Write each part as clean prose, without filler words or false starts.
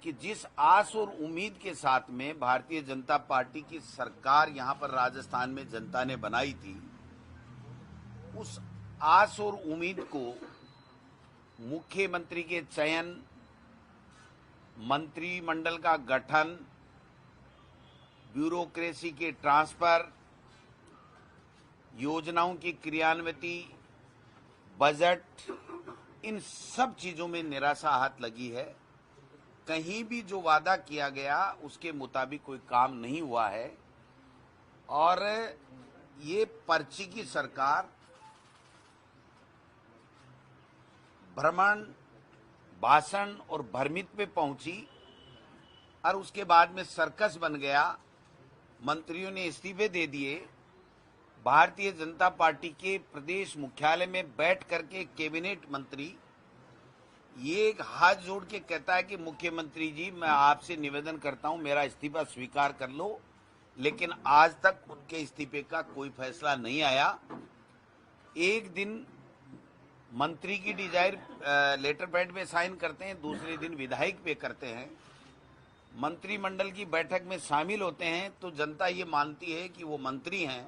कि जिस आस और उम्मीद के साथ में भारतीय जनता पार्टी की सरकार यहां पर राजस्थान में जनता ने बनाई थी, उस आस और उम्मीद को मुख्यमंत्री के चयन, मंत्रिमंडल का गठन, ब्यूरोक्रेसी के ट्रांसफर, योजनाओं की क्रियान्विति, बजट, इन सब चीजों में निराशा हाथ लगी है। कहीं भी जो वादा किया गया उसके मुताबिक कोई काम नहीं हुआ है और ये पर्ची की सरकार भ्रमण, भाषण और भ्रमित पे पहुंची और उसके बाद में सर्कस बन गया। मंत्रियों ने इस्तीफे दे दिए। भारतीय जनता पार्टी के प्रदेश मुख्यालय में बैठ करके कैबिनेट मंत्री ये एक हाथ जोड़ के कहता है कि मुख्यमंत्री जी, मैं आपसे निवेदन करता हूं, मेरा इस्तीफा स्वीकार कर लो, लेकिन आज तक उनके इस्तीफे का कोई फैसला नहीं आया। एक दिन मंत्री की डिजायर लेटर पैड पे साइन करते हैं, दूसरे दिन विधायक पे करते हैं। मंत्रिमंडल की बैठक में शामिल होते हैं तो जनता ये मानती है कि वो मंत्री हैं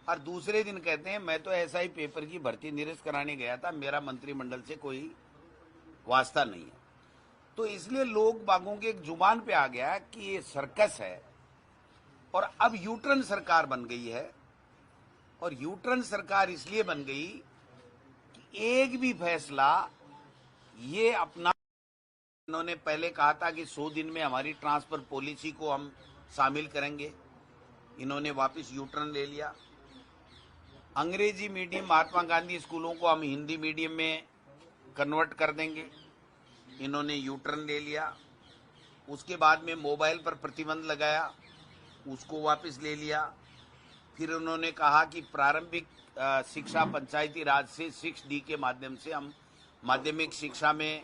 और दूसरे दिन कहते हैं मैं तो एसआई पेपर की भर्ती निरस्त कराने गया था, मेरा मंत्रिमंडल से कोई वास्ता नहीं है। तो इसलिए लोग बागों के एक जुबान पे आ गया कि ये सर्कस है और अब यूटर्न सरकार बन गई है। और यूटर्न सरकार इसलिए बन गई कि एक भी फैसला ये अपना, इन्होंने पहले कहा था कि 100 दिन में हमारी ट्रांसफर पॉलिसी को हम शामिल करेंगे, इन्होंने वापस यूटर्न ले लिया। अंग्रेजी मीडियम महात्मा गांधी स्कूलों को हम हिंदी मीडियम में कन्वर्ट कर देंगे, इन्होंने यूटर्न ले लिया। उसके बाद में मोबाइल पर प्रतिबंध लगाया, उसको वापस ले लिया। फिर उन्होंने कहा कि प्रारंभिक शिक्षा पंचायती राज से 6D के माध्यम से हम माध्यमिक शिक्षा में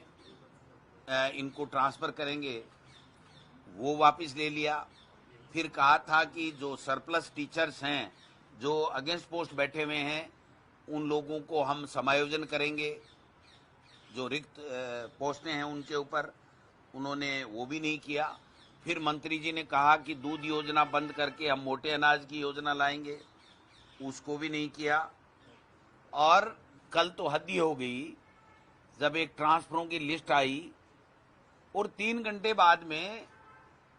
इनको ट्रांसफर करेंगे, वो वापस ले लिया। फिर कहा था कि जो सरप्लस टीचर्स हैं, जो अगेंस्ट पोस्ट बैठे हुए हैं, उन लोगों को हम समायोजन करेंगे, जो रिक्त पोस्टें हैं उनके ऊपर, उन्होंने वो भी नहीं किया। फिर मंत्री जी ने कहा कि दूध योजना बंद करके हम मोटे अनाज की योजना लाएंगे, उसको भी नहीं किया। और कल तो हद ही हो गई जब एक ट्रांसफरों की लिस्ट आई और 3 घंटे बाद में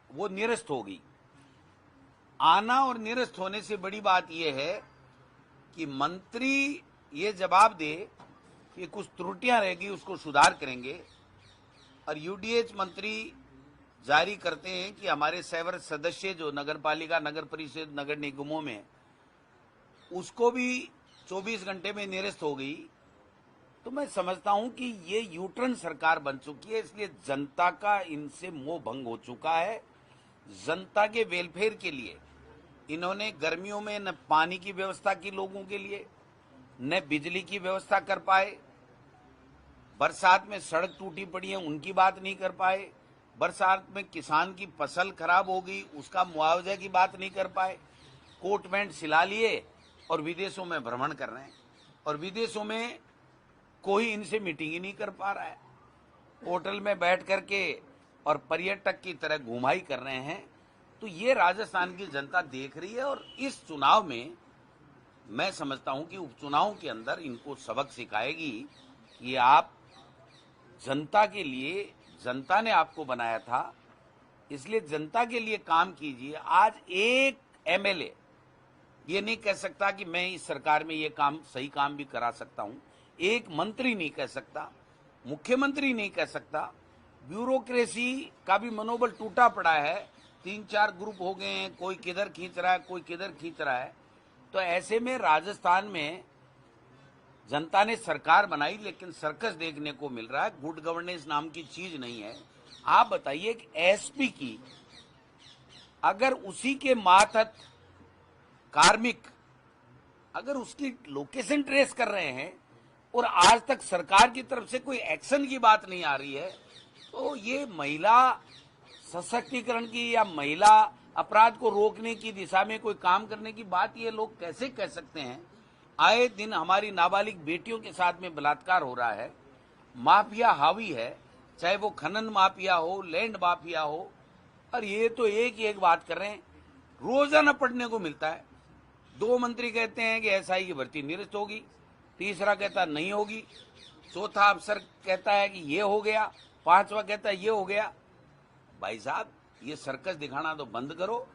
वो निरस्त हो गई। आना और निरस्त होने से बड़ी बात यह है कि मंत्री ये जवाब दे कि कुछ त्रुटियां रहेगी उसको सुधार करेंगे और यूडीएच मंत्री जारी करते हैं कि हमारे सेवर सदस्य जो नगरपालिका, नगर परिषद, नगर निगमों में, उसको भी 24 घंटे में निरस्त हो गई। तो मैं समझता हूं कि ये यूटर्न सरकार बन चुकी है, इसलिए जनता का इनसे मोह भंग हो चुका है। जनता के वेलफेयर के लिए इन्होंने गर्मियों में न पानी की व्यवस्था की लोगों के लिए, न बिजली की व्यवस्था कर पाए। बरसात में सड़क टूटी पड़ी है, उनकी बात नहीं कर पाए। बरसात में किसान की फसल खराब हो गई, उसका मुआवजा की बात नहीं कर पाए। कोट पैंट सिला लिए और विदेशों में भ्रमण कर रहे हैं और विदेशों में कोई इनसे मीटिंग ही नहीं कर पा रहा है। होटल में बैठ करके और पर्यटक की तरह घुमाई कर रहे हैं। तो ये राजस्थान की जनता देख रही है और इस चुनाव में मैं समझता हूं कि उपचुनाव के अंदर इनको सबक सिखाएगी कि आप जनता के लिए, जनता ने आपको बनाया था, इसलिए जनता के लिए काम कीजिए। आज एक एमएलए ये नहीं कह सकता कि मैं इस सरकार में ये काम, सही काम भी करा सकता हूं। एक मंत्री नहीं कह सकता, मुख्यमंत्री नहीं कह सकता। ब्यूरोक्रेसी का भी मनोबल टूटा पड़ा है। 3-4 ग्रुप हो गए हैं, कोई किधर खींच रहा है, कोई किधर खींच रहा है। तो ऐसे में राजस्थान में जनता ने सरकार बनाई, लेकिन सर्कस देखने को मिल रहा है। गुड गवर्नेंस नाम की चीज नहीं है। आप बताइए कि एसपी की, अगर उसी के मातहत कार्मिक अगर उसकी लोकेशन ट्रेस कर रहे हैं और आज तक सरकार की तरफ से कोई एक्शन की बात नहीं आ रही है, तो ये महिला सशक्तिकरण की या महिला अपराध को रोकने की दिशा में कोई काम करने की बात ये लोग कैसे कह सकते हैं? आए दिन हमारी नाबालिग बेटियों के साथ में बलात्कार हो रहा है, माफिया हावी है, चाहे वो खनन माफिया हो, लैंड माफिया हो। और ये तो एक ही एक बात कर रहे हैं, रोजाना पढ़ने को मिलता है। 2 मंत्री कहते हैं कि एसआई की भर्ती निरस्त होगी, तीसरा कहता नहीं होगी, चौथा अफसर कहता है कि ये हो गया, पांचवा कहता है ये हो गया। भाई साहब, ये सर्कस दिखाना तो बंद करो,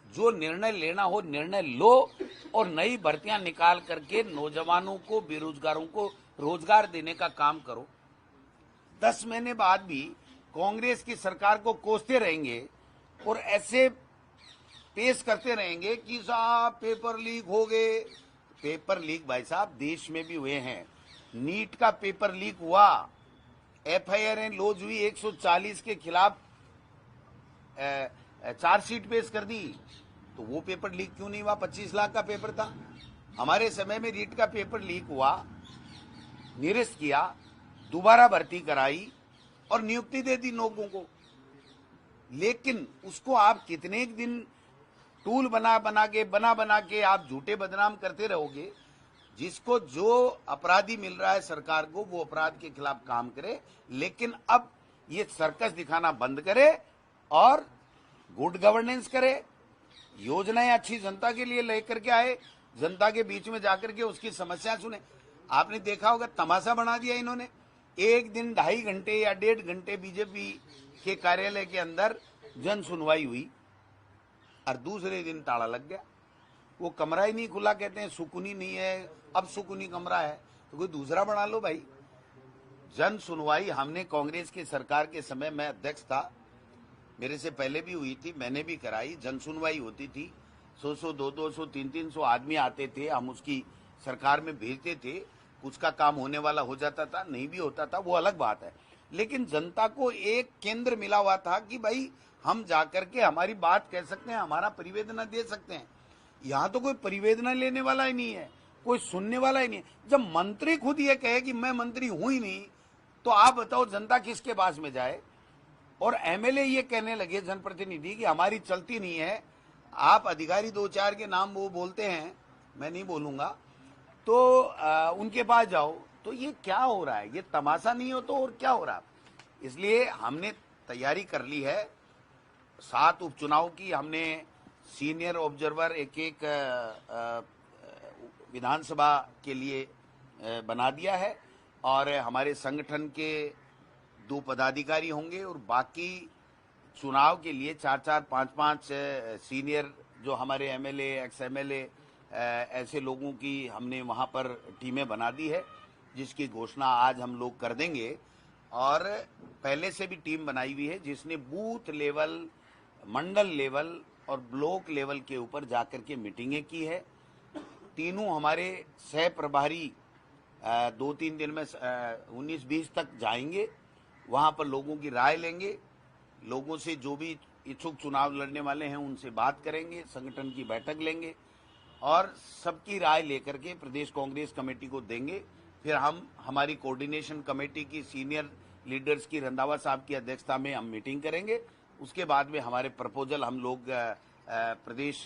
जो निर्णय लेना हो निर्णय लो, और नई भर्तियां निकाल करके नौजवानों को, बेरोजगारों को रोजगार देने का काम करो। 10 महीने बाद भी कांग्रेस की सरकार को कोसते रहेंगे और ऐसे पेश करते रहेंगे कि साहब पेपर लीक हो गए। पेपर लीक भाई साहब देश में भी हुए हैं। नीट का पेपर लीक हुआ, एफआईआर लॉन्च हुई, 140 के खिलाफ चार्जशीट पेश कर दी, तो वो पेपर लीक क्यों नहीं हुआ? 25 लाख का पेपर था। हमारे समय में नीट का पेपर लीक हुआ, निरस्त किया, दोबारा भर्ती कराई और नियुक्ति दे दी लोगों को। लेकिन उसको आप कितने दिन टूल बना बना के आप झूठे बदनाम करते रहोगे। जिसको जो अपराधी मिल रहा है सरकार को, वो अपराध के खिलाफ काम करे, लेकिन अब ये सर्कस दिखाना बंद करे और गुड गवर्नेंस करे, योजनाएं अच्छी जनता के लिए लेकर के आए, जनता के बीच में जाकर के उसकी समस्या सुने। आपने देखा होगा तमाशा बना दिया इन्होंने। एक दिन 2.5 घंटे या 1.5 घंटे बीजेपी के कार्यालय के अंदर जन सुनवाई हुई और दूसरे दिन ताला लग गया। वो कमरा ही नहीं खुला, कहते हैं सुकूनी नहीं है, अब सुकूनी कमरा है, तो कोई दूसरा बना लो भाई। जन सुनवाई हमने कांग्रेस की सरकार के समय में अध्यक्ष था, मेरे से पहले भी हुई थी, मैंने भी कराई। जन सुनवाई होती थी, 100-100, 200-200, 300-300 आदमी आते थे, हम उसकी सरकार में भेजते थे। कुछ का काम होने वाला हो जाता था, नहीं भी होता था, वो अलग बात है। लेकिन जनता को एक केंद्र मिला हुआ था कि भाई हम जाकर के हमारी बात कह सकते हैं, हमारा परिवेदना दे सकते हैं। यहाँ तो कोई परिवेदना लेने वाला ही नहीं है, कोई सुनने वाला ही नहीं है। जब मंत्री खुद ये कहे कि मैं मंत्री हूं ही नहीं, तो आप बताओ जनता किसके पास में जाए। और एमएलए ये कहने लगे, जनप्रतिनिधि, कि हमारी चलती नहीं है। आप अधिकारी 2-4 के नाम वो बोलते हैं, मैं नहीं बोलूंगा, तो उनके पास जाओ। तो ये क्या हो रहा है? ये तमाशा नहीं हो तो और क्या हो रहा है? इसलिए हमने तैयारी कर ली है 7 उपचुनाव की। हमने सीनियर ऑब्जर्वर एक विधानसभा के लिए बना दिया है, और हमारे संगठन के 2 पदाधिकारी होंगे, और बाकी चुनाव के लिए 4-4, 5-5 सीनियर जो हमारे एमएलए, एक्स एमएलए, ऐसे लोगों की हमने वहां पर टीमें बना दी है, जिसकी घोषणा आज हम लोग कर देंगे। और पहले से भी टीम बनाई हुई है जिसने बूथ लेवल, मंडल लेवल और ब्लॉक लेवल के ऊपर जाकर के मीटिंगें की है। तीनों हमारे सह प्रभारी 2-3 दिन में 19-20 तक जाएंगे, वहां पर लोगों की राय लेंगे, लोगों से जो भी इच्छुक चुनाव लड़ने वाले हैं उनसे बात करेंगे, संगठन की बैठक लेंगे और सबकी राय लेकर के प्रदेश कांग्रेस कमेटी को देंगे। फिर हम हमारी कोऑर्डिनेशन कमेटी की सीनियर लीडर्स की रंधावा साहब की अध्यक्षता में हम मीटिंग करेंगे। उसके बाद में हमारे प्रपोजल हम लोग प्रदेश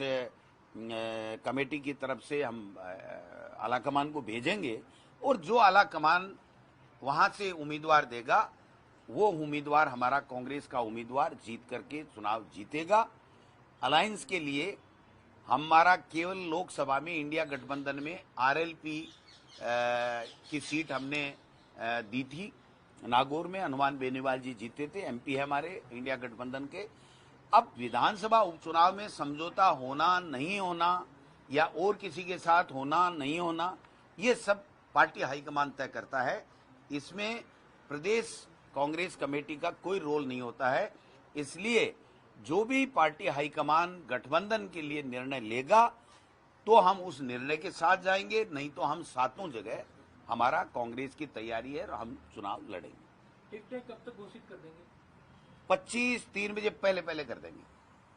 कमेटी की तरफ से हम आलाकमान को भेजेंगे, और जो आलाकमान वहां से उम्मीदवार देगा, वो उम्मीदवार हमारा कांग्रेस का उम्मीदवार जीत करके चुनाव जीतेगा। अलायंस के लिए हमारा केवल लोकसभा में इंडिया गठबंधन में आरएलपी की सीट हमने दी थी। नागौर में हनुमान बेनीवाल जी जीते थे, एमपी है हमारे इंडिया गठबंधन के। अब विधानसभा उपचुनाव में समझौता होना नहीं होना, या और किसी के साथ होना नहीं होना, ये सब पार्टी हाईकमान तय करता है। इसमें प्रदेश कांग्रेस कमेटी का कोई रोल नहीं होता है। इसलिए जो भी पार्टी हाईकमान गठबंधन के लिए निर्णय लेगा, तो हम उस निर्णय के साथ जाएंगे, नहीं तो हम सातों जगह, हमारा कांग्रेस की तैयारी है और हम चुनाव लड़ेंगे। टिकटें कब तक घोषित कर देंगे? 25 3 बजे पहले कर देंगे।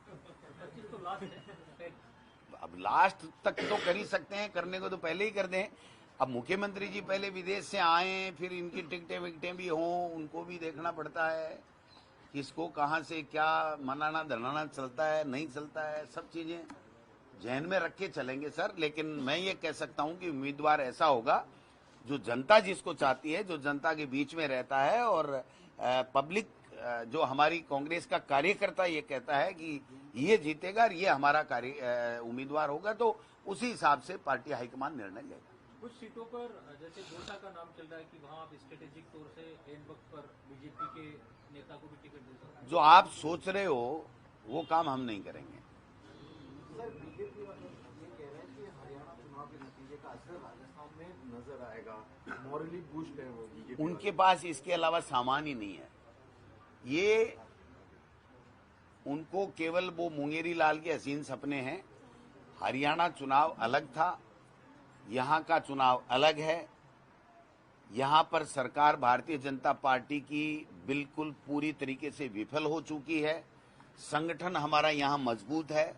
25 तो लास्ट है। अब लास्ट तक तो कर ही सकते हैं, करने को तो पहले ही कर दें। अब मुख्यमंत्री जी पहले विदेश से आए, फिर इनकी टिकटें विकटें भी हों, उनको भी देखना पड़ता है, किसको कहाँ से क्या मनाना धनाना चलता है, नहीं चलता है, सब चीजें जहन में रख के चलेंगे सर। लेकिन मैं ये कह सकता हूं कि उम्मीदवार ऐसा होगा जो जनता जिसको चाहती है, जो जनता के बीच में रहता है और पब्लिक जो हमारी कांग्रेस का कार्यकर्ता ये कहता है कि ये जीतेगा और ये हमारा उम्मीदवार होगा, तो उसी हिसाब से पार्टी हाईकमान निर्णय लेगा। कुछ सीटों पर जैसे गोसा का नाम चल रहा है कि वहाँ आप स्ट्रेटेजिक तौर से एंड वक्त पर बीजेपी के नेता को भी टिकट दे सकते हैं। जो आप सोच रहे हो वो काम हम नहीं करेंगे। सर, बीजेपी वाले ये कह रहे हैं कि हरियाणा चुनाव के नतीजे का असर राजस्थान में नजर आएगा, मॉरली बूस्ट है वो बीजेपी। उनके पास इसके अलावा सामान ही नहीं है। ये उनको केवल वो मुंगेरी लाल के हसीन सपने हैं। हरियाणा चुनाव अलग था, यहाँ का चुनाव अलग है। यहाँ पर सरकार भारतीय जनता पार्टी की बिल्कुल पूरी तरीके से विफल हो चुकी है। संगठन हमारा यहाँ मजबूत है,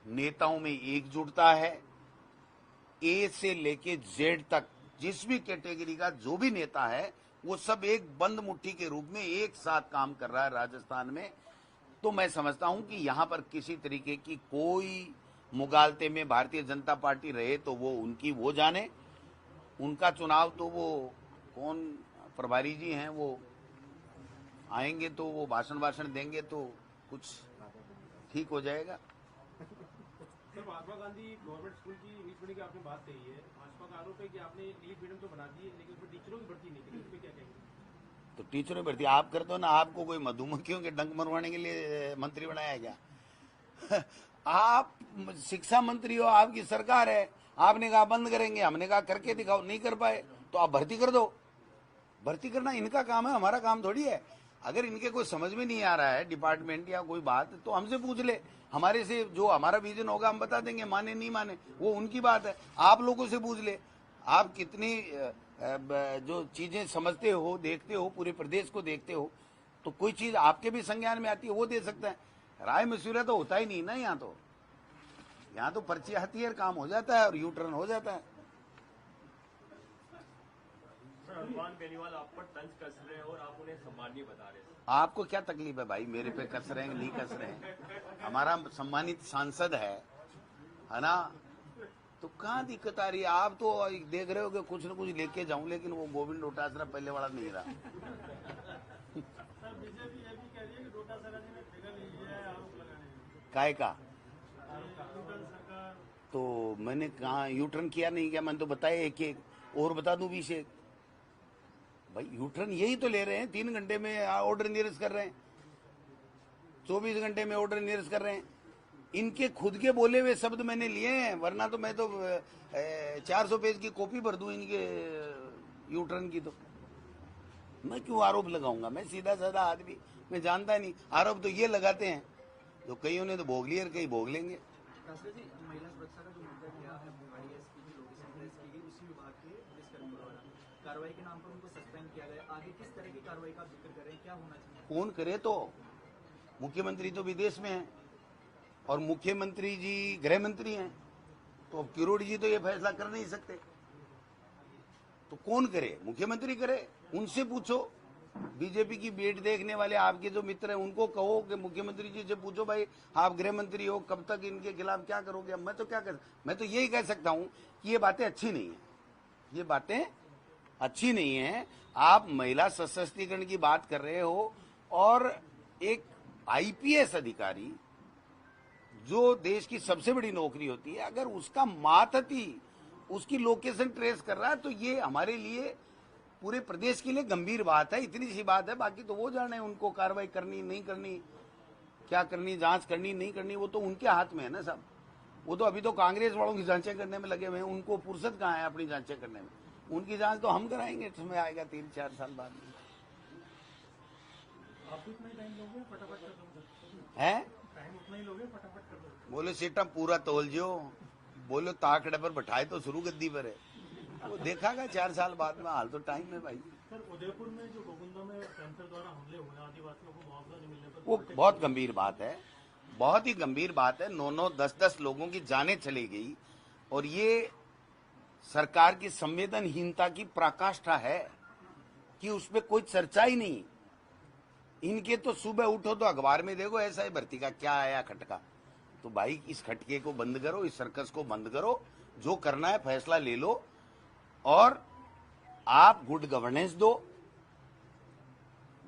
नेताओं में एकजुटता है। ए से लेके जेड तक जिस भी कैटेगरी का जो भी नेता है वो सब एक बंद मुट्ठी के रूप में एक साथ काम कर रहा है राजस्थान में। तो मैं समझता हूं कि यहाँ पर किसी तरीके की कोई मुगालते में भारतीय जनता पार्टी रहे तो वो उनकी वो जाने। उनका चुनाव तो वो कौन प्रभारी जी हैं, वो आएंगे तो वो भाषण देंगे तो कुछ ठीक हो जाएगा। Sir, Mahatma Gandhi government school की इंग्लिश मीडियम की आपने बात कही है। भाजपा का आरोप है कि आपने इंग्लिश मीडियम तो बना दी है लेकिन उसमें टीचरों की भर्ती नहीं की, उसमें क्या कहेंगे? तो टीचरों की भर्ती आप कर दो ना। आपको कोई मधुमक्खियों के डंक मरवाने के लिए मंत्री बनाया है क्या? आप शिक्षा मंत्री हो, आपकी सरकार है, आपने कहा बंद करेंगे, हमने कहा करके दिखाओ, नहीं कर पाए तो आप भर्ती कर दो। भर्ती करना इनका काम है, हमारा काम थोड़ी है। अगर इनके कोई समझ में नहीं आ रहा है डिपार्टमेंट या कोई बात तो हमसे पूछ ले। हमारे से जो हमारा विजन होगा हम बता देंगे, माने नहीं माने वो उनकी बात है। आप लोगों से पूछ ले, आप कितनी जो चीजें समझते हो, देखते हो, पूरे प्रदेश को देखते हो, तो कोई चीज आपके भी संज्ञान में आती है वो दे सकता है। राय मशविरा तो होता ही नहीं ना यहाँ तो पर्ची आती है, काम हो जाता है और यू टर्न हो जाता है। भगवान बेनीवाल आप पर तंज कस रहे हैं और आप उन्हें सम्मानीय बता रहे हैं। आपको क्या तकलीफ है भाई, मेरे पे कस रहे हैं नहीं कस रहे हैं? हमारा सम्मानित सांसद है ना, तो कहाँ दिक्कत आ रही है? आप तो देख रहे हो कि कुछ न कुछ लेके जाऊं, लेकिन वो गोविंद डोटासरा पहले वाला नहीं रहा। सर, बीजेपी ये भी कह रही है कि डोटासरा जी ने फिगर ली है आरोप लगाने काय का? सरकार तो मैंने कहा यूटर्न किया नहीं क्या? मैंने तो बताया एक एक और बता दूं 20 एक। भाई यूटर्न यही तो ले रहे हैं, 3 घंटे में ऑर्डर निरस्त कर रहे हैं, 24 घंटे में ऑर्डर निरस्त कर रहे हैं। इनके खुद के बोले हुए शब्द मैंने लिए हैं, वरना तो मैं तो 400 पेज की कॉपी भर दूं इनके यूटर्न की। तो मैं क्यों आरोप लगाऊंगा? मैं सीधा साधा आदमी, मैं जानता नहीं। आरोप तो ये लगाते हैं जो कईयों ने तो भोग लिए और कई भोग लेंगे। राष्ट्र जी, महिला सुरक्षा का जो मुद्दा किया है, IAS की जो लोकेशन प्लेस की गई उसी विभाग के पुलिसकर्मी द्वारा कार्रवाई के नाम पर उनको सस्पेंड किया गया। आगे किस तरह की कार्रवाई का जिक्र करें, क्या होना चाहिए? कौन करे? तो मुख्यमंत्री तो विदेश में है और मुख्यमंत्री जी गृह मंत्री हैं, तो अब किरोड़ जी तो ये फैसला कर नहीं सकते। तो कौन करे? मुख्यमंत्री करे। उनसे पूछो, बीजेपी की बेट देखने वाले आपके जो मित्र हैं उनको कहो कि मुख्यमंत्री जी से पूछो, भाई आप गृह मंत्री हो, कब तक इनके खिलाफ क्या करोगे? अब मैं तो क्या कर, मैं तो यही कह सकता हूं कि ये बातें अच्छी नहीं है, ये बातें अच्छी नहीं है। आप महिला सशक्तिकरण की बात कर रहे हो और एक IPS अधिकारी जो देश की सबसे बड़ी नौकरी होती है, अगर उसका मातहती उसकी लोकेशन ट्रेस कर रहा है तो ये हमारे लिए, पूरे प्रदेश के लिए गंभीर बात है। इतनी सी बात है, बाकी तो वो जाने उनको कार्रवाई करनी नहीं करनी, क्या करनी, जांच करनी नहीं करनी, वो तो उनके हाथ में है ना सब। वो तो अभी तो कांग्रेस वालों की जांचें करने में लगे हुए हैं, उनको फुर्सत कहाँ है अपनी जांचें करने में? उनकी जांच तो हम कराएंगे, समय आएगा 3-4 साल बाद में। आप भी उतना ही टाइम लोगे, फटाफट कर दो है टाइम उतना ही लोगे, फटाफट कर दो। बोले सीटा पूरा तोल जो, बोलो ताकड़े पर बैठाए तो शुरू गद्दी पर है, वो देखागा 4 साल बाद में। हाल तो टाइम है भाई। सर, उदयपुर में जो गोविंदा में कैंसर द्वारा हमले हुए आदिवासियों को मुआवजा नहीं मिलने पर वो बहुत गंभीर बात है, बहुत ही गंभीर बात है। 9-9, 10-10 लोगों की जानें चली गई और ये सरकार की संवेदनहीनता की पराकाष्ठा है कि उसमें कोई चर्चा ही नहीं। इनके तो सुबह उठो तो अखबार में देखो ऐसा ही भर्ती का क्या आया खटका। तो भाई इस खटके को बंद करो, इस सर्कस को बंद करो, जो करना है फैसला ले लो और आप गुड गवर्नेंस दो।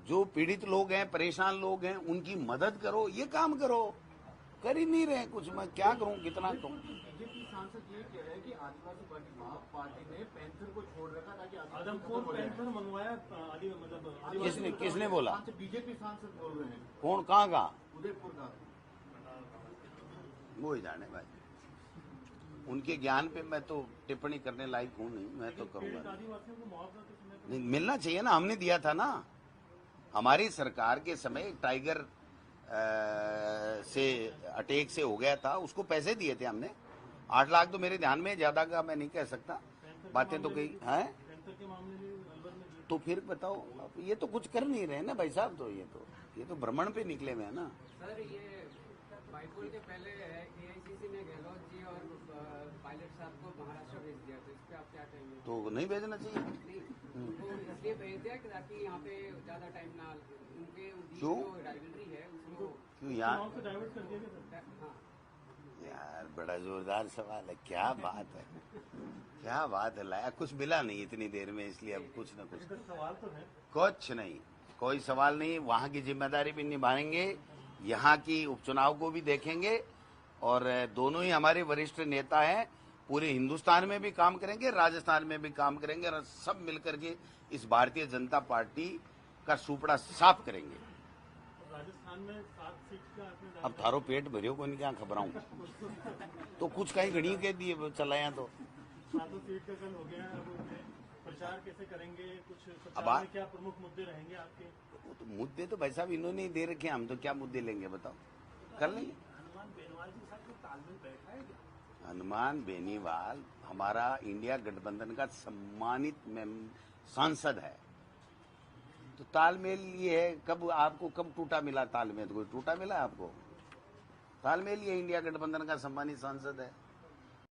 जो पीड़ित लोग हैं, परेशान लोग हैं, उनकी मदद करो, ये काम करो। कर ही नहीं रहे कुछ। मैं क्या करूं, कितना तो। बीजेपी सांसद ये कह रहे हैं कि आदिवासी पार्टी ने पैंथर को छोड़ रखा ताकि आदमपुर पैंथर मंगवाया किसने बोला? बीजेपी सांसद बोल रहे हैं। कौन, कहाँ का? उदयपुर का। वो ही जाने भाई, उनके ज्ञान पे मैं तो टिप्पणी करने लायक हूँ नहीं। मैं तो करूंगा आदिवासियों को मुआवजा तो समय पर नहीं, मिलना चाहिए ना। हमने दिया था ना, हमारी सरकार के समय टाइगर से अटैक से हो गया था, उसको पैसे दिए थे हमने। 8 लाख तो मेरे ध्यान में, ज्यादा का मैं नहीं कह सकता। बातें तो कही हैं, पैंथर के मामले में अलवर में तो फिर बताओ। अब ये तो कुछ कर नहीं रहे ना भाई साहब। तो ये तो भ्रमण पे निकले हुए हैं ना। सर, ये बाइपोल के पहले एआईसीसी ने गहलोत जी और पायलट साहब को महाराष्ट्र भेज दिया, तो इस पे आप क्या कहेंगे? तो नहीं भेजना चाहिए। नहीं, उनको इसलिए भेज दिया कि ताकि यहाँ पे ज्यादा टाइम ना, उनके बीच क्यों? जो राइवलरी है उसको। क्यों यार? चुनाव से डाइवर्ट कर दिया गया सर। हाँ, यार बड़ा जोरदार सवाल है। क्या बात है, क्या बात है। लाया कुछ मिला नहीं इतनी देर में, इसलिए अब कुछ ना कुछ। सवाल तो है। कुछ नहीं, कोई सवाल नहीं। वहाँ की जिम्मेदारी भी निभाएंगे, यहाँ की उपचुनाव को भी देखेंगे, और दोनों ही हमारे वरिष्ठ नेता हैं। पूरे हिंदुस्तान में भी काम करेंगे, राजस्थान में भी काम करेंगे, और सब मिलकर के इस भारतीय जनता पार्टी का सुपड़ा साफ करेंगे। राजस्थान में 7 सीट का आपने अब थारो पेट भरियो को क्या खबराऊं, तो कुछ कहीं घड़ी कह दिए चलाया तो। 7 सीट का कल हो गया। अब प्रचार कैसे करेंगे? कुछ अब प्रचार में क्या प्रमुख मुद्दे रहेंगे आपके? वो तो मुद्दे तो भाई साहब इन्होंने ही दे रखे हैं, हम तो क्या मुद्दे लेंगे बताओ, कर लेंगे। हनुमान बेनीवाल जी साथ में तालमेल बैठा है क्या? हनुमान बेनीवाल हमारा इंडिया गठबंधन का सम्मानित सांसद है, तो तालमेल ये है। कब टूटा मिला तालमेल? कोई टूटा मिला आपको? तालमेल ये इंडिया गठबंधन का सम्मानित सांसद है।